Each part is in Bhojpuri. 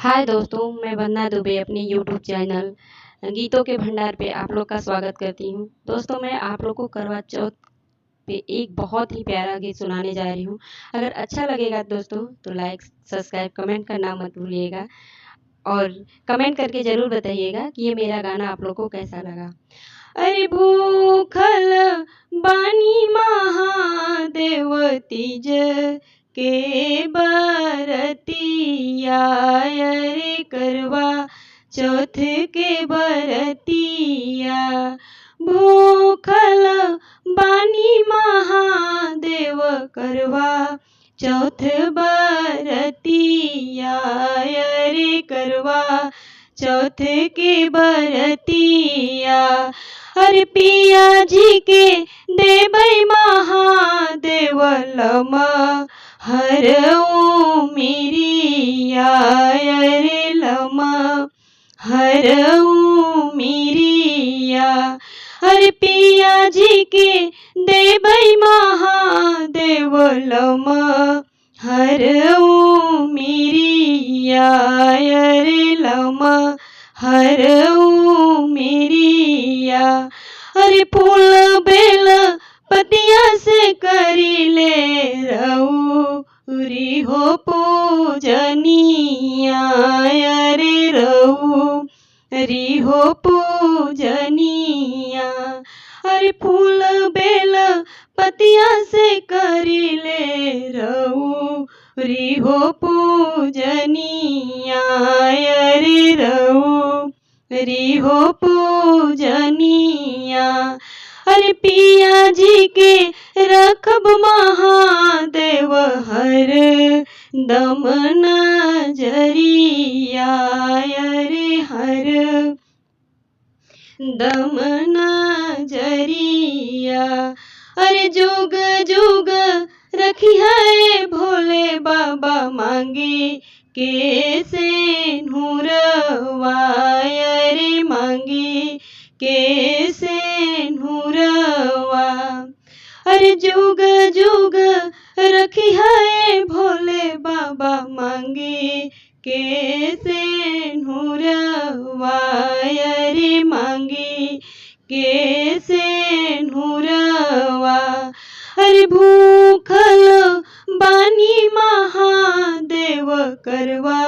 हाय दोस्तों, मैं वंदना दुबे अपने यूट्यूब चैनल गीतों के भंडार पे आप लोग का स्वागत करती हूँ। दोस्तों, मैं आप लोग को करवा चौथ पे एक बहुत ही प्यारा गीत सुनाने जा रही हूँ। अगर अच्छा लगेगा दोस्तों तो लाइक, सब्सक्राइब, कमेंट करना मत भूलिएगा और कमेंट करके ज़रूर बताइएगा कि ये मेरा गाना आप लोग को कैसा लगा। अरे भूखल बानी महादेव तीज के बरतिया, अरे करवा चौथ के बरतिया। भूखल बानी महादेव करवा चौथ बरतिया, अरे करवा चौथ के बरतिया। अरे पिया जी के देबै महादेव हर मिरिया, अरे हर मिरिया। अरे पिया जी के देबै महादेव हर मिरिया, अरे हर मिरिया। अरे फूल बेल पतिया से करी ले रउरी हो पूजनिया, अरे रउरी हो पूजनिया। अरे फूल बेल पतिया से करी ले रउरी हो पूजनिया, अरे रउरी हो पूजनिया। अरे पिया जी के रखब महादेव हर दम नजरिया, अरे हर दम नजरिया। अरे जुग जुग रखी है भोले बाबा मांगे के से नूरवा, अरे मांगे के से नूरवा। अरे जुग जुग रखी है भोले बाबा मांगे के से नूरवा, अरे मांगे के से नूरवा। अरे भूखल बानी महादेव करवा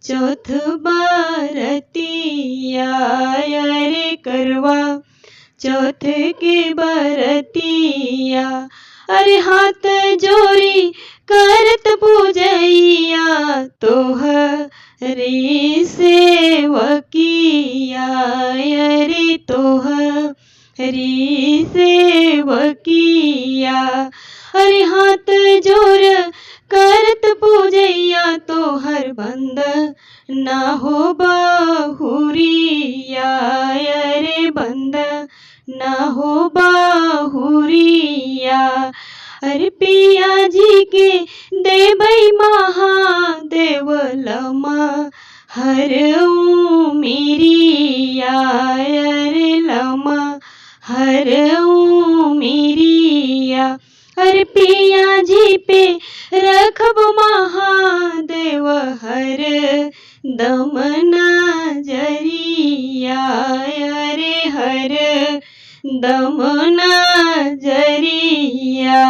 चौथ बरतिया, अरे करवा चौथ के बरतिया। अरे हाथ जोड़ी करत पूजैया तोहरी सेवकिया, अरे तोहरी सेवकिया। अरे हाथ जोड़ करत पूजैया तोहर बंद ना हो बहुरिया, अरे बंद ना हो बहुरिया। अरे पिया जी के देबै महादेव हर मिरिया, अरे हर मिरिया। अरे पिया जी पे रखब महादेव हर दम नजरिया, अरे हर दम नजरिया।